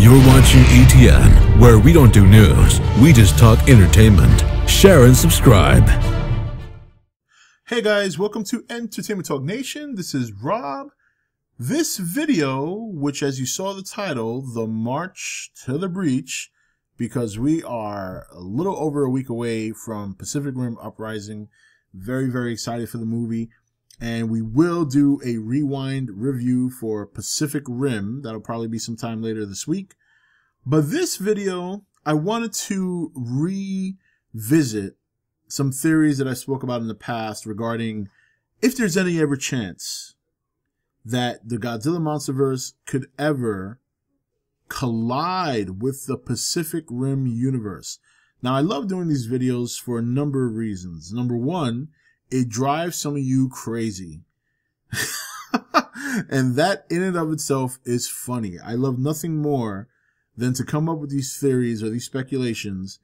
You're watching E.T.N, where we don't do news, we just talk entertainment. Share and subscribe. Hey guys, welcome to Entertainment Talk Nation. This is Rob. This video, which as you saw the title, The March to the Breach, because we are a little over a week away from Pacific Rim Uprising. Very, very excited for the movie. And we will do a rewind review for Pacific Rim. That'll probably be sometime later this week. But this video, I wanted to revisit some theories that I spoke about in the past regarding if there's any ever chance that the Godzilla MonsterVerse could ever collide with the Pacific Rim universe. Now, I love doing these videos for a number of reasons. Number one, it drives some of you crazy. And that in and of itself is funny. I love nothing more than to come up with these theories or these speculations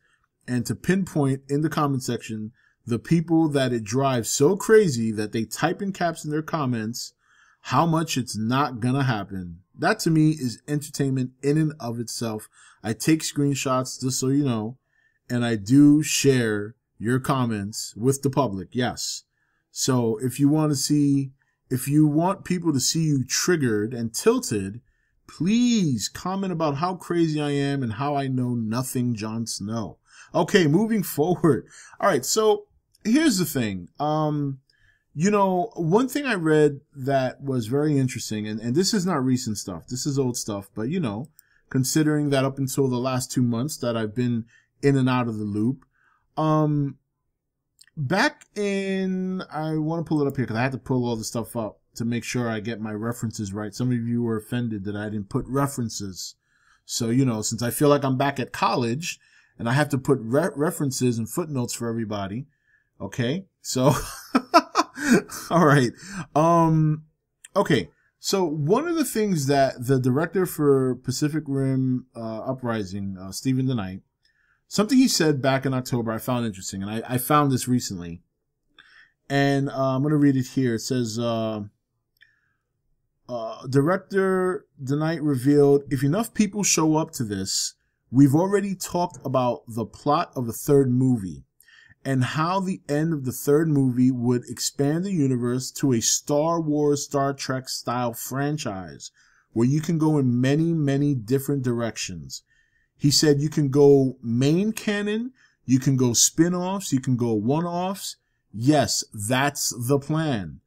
and to pinpoint in the comment section the people that it drives so crazy that they type in caps in their comments how much it's not gonna happen. That to me is entertainment in and of itself. I take screenshots just so you know, and I do share your comments with the public. Yes. So if you want people to see you triggered and tilted, please comment about how crazy I am and how I know nothing Jon Snow. Okay, moving forward. All right. So here's the thing. You know, one thing I read that was very interesting, and this is not recent stuff. This is old stuff, but you know, considering that up until the last 2 months that I've been in and out of the loop, back in, I want to pull it up here because I had to pull all the stuff up to make sure I get my references right. Some of you were offended that I didn't put references. So, you know, since I feel like I'm back at college and I have to put references and footnotes for everybody. Okay. So, all right. Okay. So one of the things that the director for Pacific Rim, Uprising, Stephen DeKnight, something he said back in October I found interesting, and I found this recently. And I'm going to read it here. It says, Director DeKnight revealed, if enough people show up to this, we've already talked about the plot of a third movie and how the end of the third movie would expand the universe to a Star Wars, Star Trek style franchise where you can go in many, many different directions. He said you can go main canon, you can go spin-offs, you can go one-offs. Yes, that's the plan.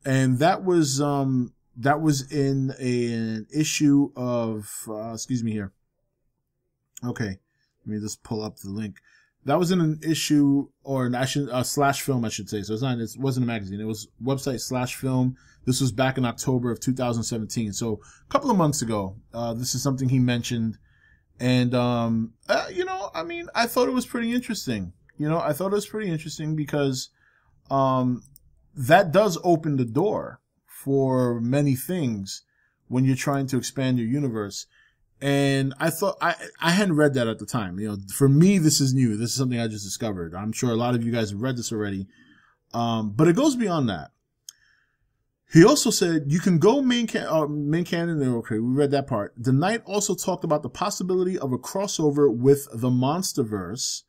And that was in an issue of, excuse me here. Okay. Let me just pull up the link. That was in an issue or slash film, I should say. So it wasn't a magazine. It was website slash film. This was back in October of 2017. So a couple of months ago, this is something he mentioned. And, you know, I mean, I thought it was pretty interesting. You know, I thought it was pretty interesting because, that does open the door for many things when you're trying to expand your universe. And I thought, I hadn't read that at the time. You know, for me, this is new. This is something I just discovered. I'm sure a lot of you guys have read this already. But it goes beyond that. He also said you can go main canon. Okay, we read that part. The Knight also talked about the possibility of a crossover with the MonsterVerse,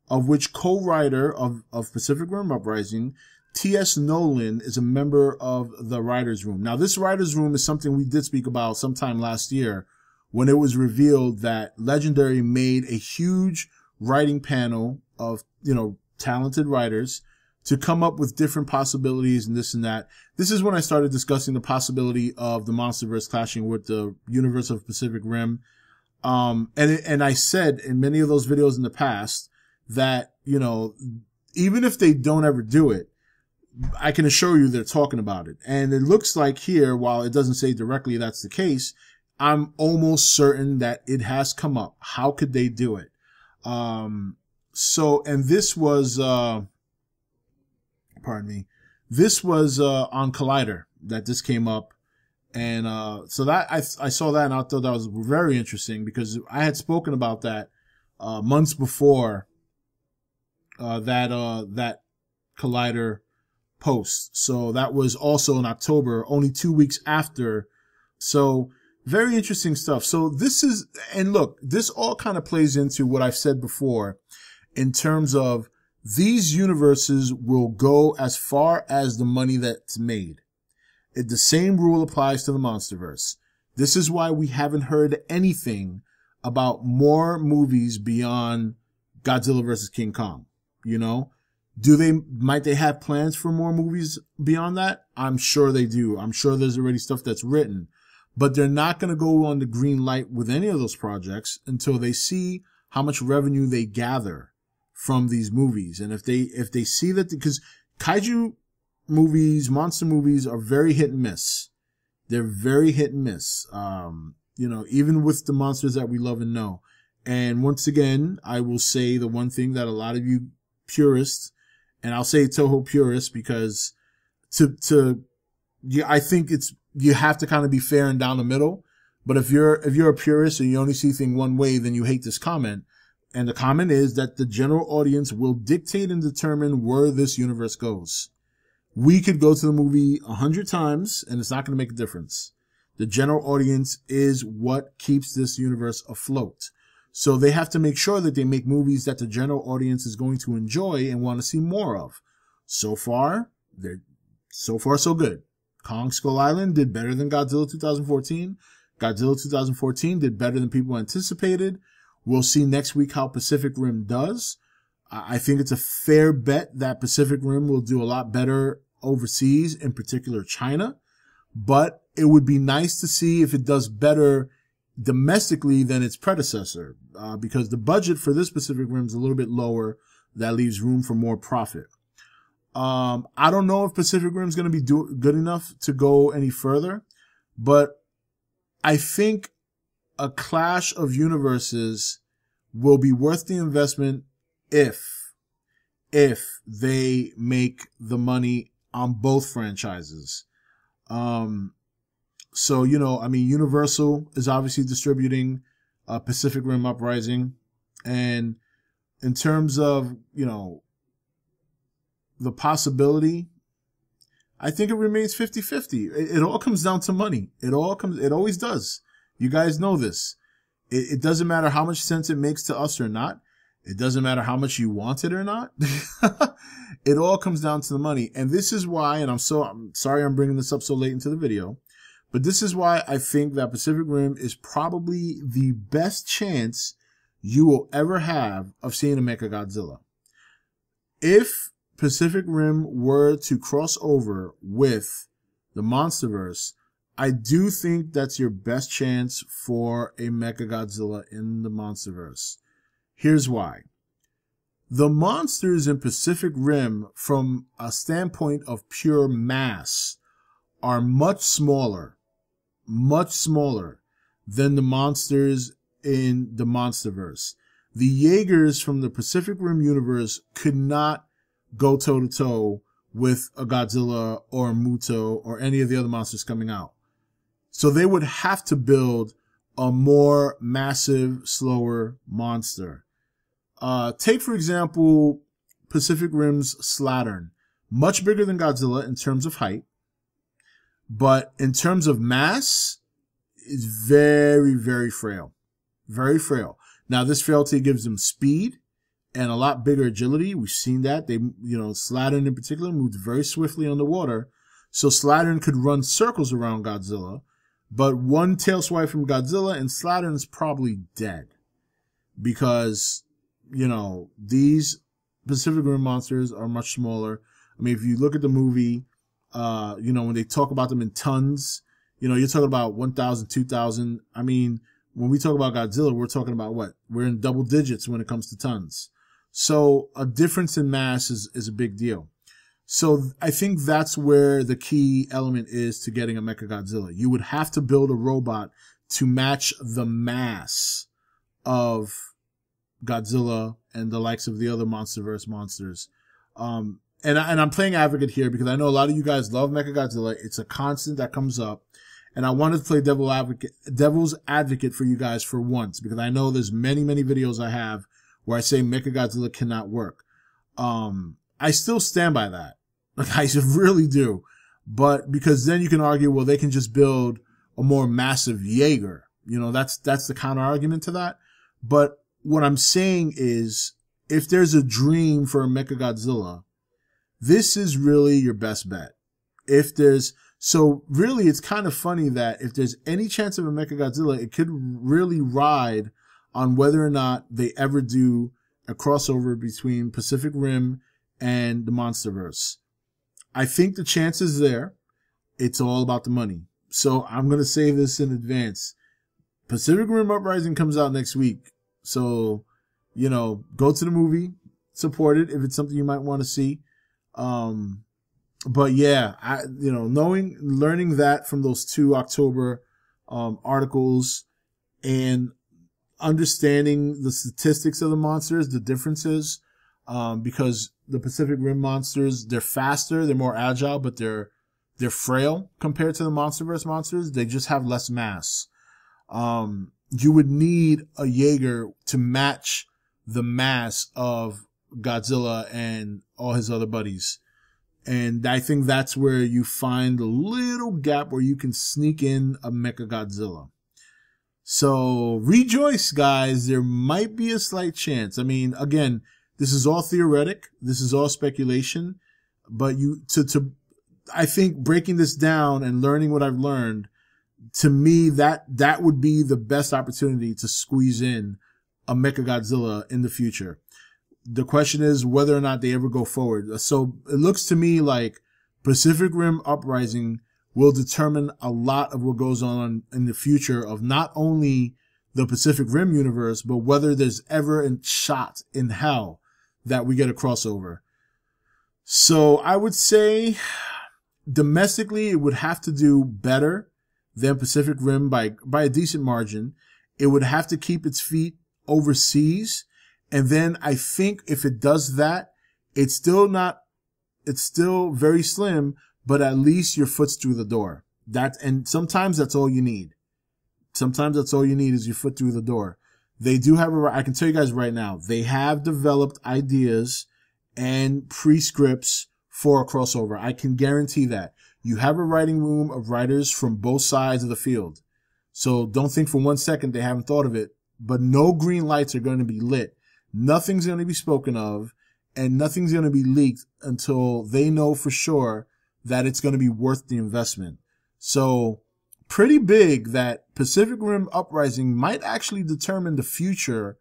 of which co-writer of Pacific Rim Uprising, T.S. Nolan, is a member of the writer's room. Now, this writer's room is something we did speak about sometime last year when it was revealed that Legendary made a huge writing panel of, you know, talented writers to come up with different possibilities and this and that. This is when I started discussing the possibility of the MonsterVerse clashing with the universe of Pacific Rim. And I said in many of those videos in the past that, you know, even if they don't ever do it, I can assure you they're talking about it. And it looks like here, while it doesn't say directly that's the case, I'm almost certain that it has come up. How could they do it? And this was, pardon me, this was, on Collider that this came up. And, so that I saw that and I thought that was very interesting because I had spoken about that, months before, that Collider post. So that was also in October, only 2 weeks after. So Very interesting stuff. So this is, and look, this all kind of plays into what I've said before in terms of these universes will go as far as the money that's made. The same rule applies to the MonsterVerse. This is why we haven't heard anything about more movies beyond Godzilla vs. King Kong. You know, might they have plans for more movies beyond that? I'm sure they do. I'm sure there's already stuff that's written. But they're not going to go on the green light with any of those projects until they see how much revenue they gather from these movies. And if they see that, because kaiju movies, monster movies are very hit and miss. They're very hit and miss. You know, even with the monsters that we love and know. And once again, I will say the one thing that a lot of you purists, and I'll say Toho purists because I think you have to kind of be fair and down the middle. But if you're a purist and you only see things one way, then you hate this comment. And the comment is that the general audience will dictate and determine where this universe goes. We could go to the movie 100 times and it's not going to make a difference. The general audience is what keeps this universe afloat. So they have to make sure that they make movies that the general audience is going to enjoy and want to see more of. So far so good. Kong Skull Island did better than Godzilla 2014. Godzilla 2014 did better than people anticipated. We'll see next week how Pacific Rim does. I think it's a fair bet that Pacific Rim will do a lot better overseas, in particular China. But it would be nice to see if it does better domestically than its predecessor, because the budget for this Pacific Rim is a little bit lower. That leaves room for more profit. I don't know if Pacific Rim is going to be good enough to go any further, but I think a clash of universes will be worth the investment if they make the money on both franchises. So, you know, I mean, Universal is obviously distributing Pacific Rim Uprising. And in terms of, you know, the possibility, I think it remains 50-50. It all comes down to money. It always does. You guys know this. It doesn't matter how much sense it makes to us or not. It doesn't matter how much you want it or not. It all comes down to the money. And this is why, and I'm sorry I'm bringing this up so late into the video, but this is why I think that Pacific Rim is probably the best chance you will ever have of seeing a MechaGodzilla. If Pacific Rim were to cross over with the MonsterVerse, I do think that's your best chance for a MechaGodzilla in the MonsterVerse. Here's why. The monsters in Pacific Rim, from a standpoint of pure mass, are much smaller than the monsters in the MonsterVerse. The Jaegers from the Pacific Rim universe could not go toe-to-toe with a Godzilla or a Muto or any of the other monsters coming out. So they would have to build a more massive, slower monster. Take, for example, Pacific Rim's Slattern. Much bigger than Godzilla in terms of height, but in terms of mass, is very, very frail. Very frail. Now, this frailty gives them speed and a lot bigger agility. We've seen that. They, you know, Slattern in particular moved very swiftly underwater. So Slattern could run circles around Godzilla, but one tail swipe from Godzilla and Slattern's probably dead. Because, you know, these Pacific Rim monsters are much smaller. I mean, if you look at the movie, you know, when they talk about them in tons, you know, you're talking about 1,000, 2,000. I mean, when we talk about Godzilla, we're talking about what? We're in double digits when it comes to tons. So a difference in mass is a big deal. So I think that's where the key element is to getting a MechaGodzilla. You would have to build a robot to match the mass of Godzilla and the likes of the other MonsterVerse monsters. And I'm playing advocate here because I know a lot of you guys love MechaGodzilla. It's a constant that comes up. And I wanted to play devil's advocate for you guys for once, because I know there's many, many videos I have where I say MechaGodzilla cannot work. I still stand by that. Like, I really do. But because then you can argue, well, they can just build a more massive Jaeger. You know, that's the counter argument to that. But what I'm saying is, if there's a dream for a MechaGodzilla, this is really your best bet. So really, it's kind of funny that if there's any chance of a MechaGodzilla, it could really ride on whether or not they ever do a crossover between Pacific Rim and the MonsterVerse. I think the chance is there. It's all about the money. So I'm going to say this in advance. Pacific Rim Uprising comes out next week. So, you know, go to the movie, support it if it's something you might want to see. But yeah, learning that from those 2 October articles and understanding the statistics of the monsters, the differences, because the Pacific Rim monsters, they're faster, they're more agile, but they're frail compared to the MonsterVerse monsters. They just have less mass. You would need a Jaeger to match the mass of Godzilla and all his other buddies. And I think that's where you find a little gap where you can sneak in a MechaGodzilla. So rejoice, guys. There might be a slight chance. I mean, again, this is all theoretic. This is all speculation. But I think breaking this down and learning what I've learned, to me, that would be the best opportunity to squeeze in a MechaGodzilla in the future. The question is whether or not they ever go forward. So it looks to me like Pacific Rim Uprising will determine a lot of what goes on in the future of not only the Pacific Rim universe, but whether there's ever a shot in hell that we get a crossover. So I would say domestically, it would have to do better than Pacific Rim by a decent margin. It would have to keep its feet overseas. And then I think if it does that, it's still very slim, but at least your foot's through the door. And sometimes that's all you need. Sometimes that's all you need is your foot through the door. They do have I can tell you guys right now, they have developed ideas and pre-scripts for a crossover. I can guarantee that. You have a writing room of writers from both sides of the field. So don't think for 1 second they haven't thought of it, but no green lights are going to be lit. Nothing's going to be spoken of, and nothing's going to be leaked until they know for sure that it's going to be worth the investment. So pretty big that Pacific Rim Uprising might actually determine the future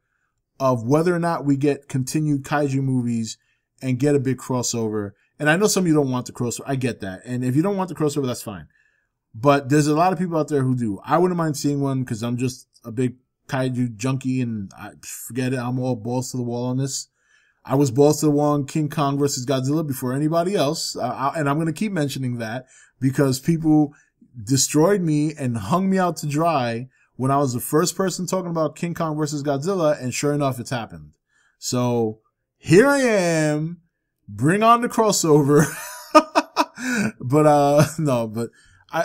of whether or not we get continued kaiju movies and get a big crossover. And I know some of you don't want the crossover. I get that. And if you don't want the crossover, that's fine. But there's a lot of people out there who do. I wouldn't mind seeing one because I'm just a big kaiju junkie and I forget it. I'm all balls to the wall on this. I was balls to the wall on King Kong versus Godzilla before anybody else. And I'm going to keep mentioning that because people destroyed me and hung me out to dry when I was the first person talking about King Kong versus Godzilla. And sure enough, it's happened. So here I am. Bring on the crossover. But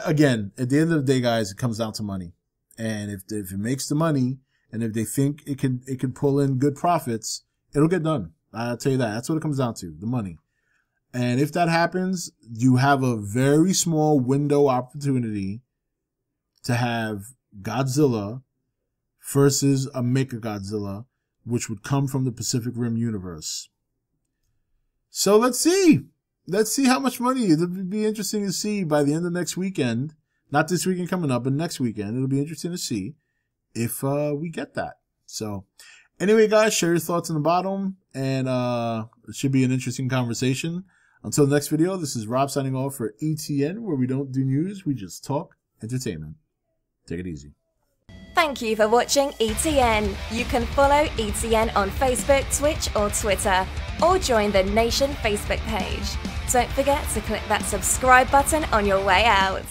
again, at the end of the day, guys, it comes down to money. And if it makes the money and if they think it can pull in good profits, it'll get done. I'll tell you that. That's what it comes down to, the money. And if that happens, you have a very small window opportunity to have Godzilla versus a MechaGodzilla, which would come from the Pacific Rim universe. So let's see. Let's see how much money. It'll be interesting to see by the end of next weekend. Not this weekend coming up, but next weekend. It'll be interesting to see if we get that. So anyway, guys, share your thoughts in the bottom. And it should be an interesting conversation. Until the next video, this is Rob signing off for E.T.N, where we don't do news, we just talk entertainment. Take it easy. Thank you for watching E.T.N. You can follow E.T.N on Facebook, Twitch or Twitter, or join the Nation Facebook page. Don't forget to click that subscribe button on your way out.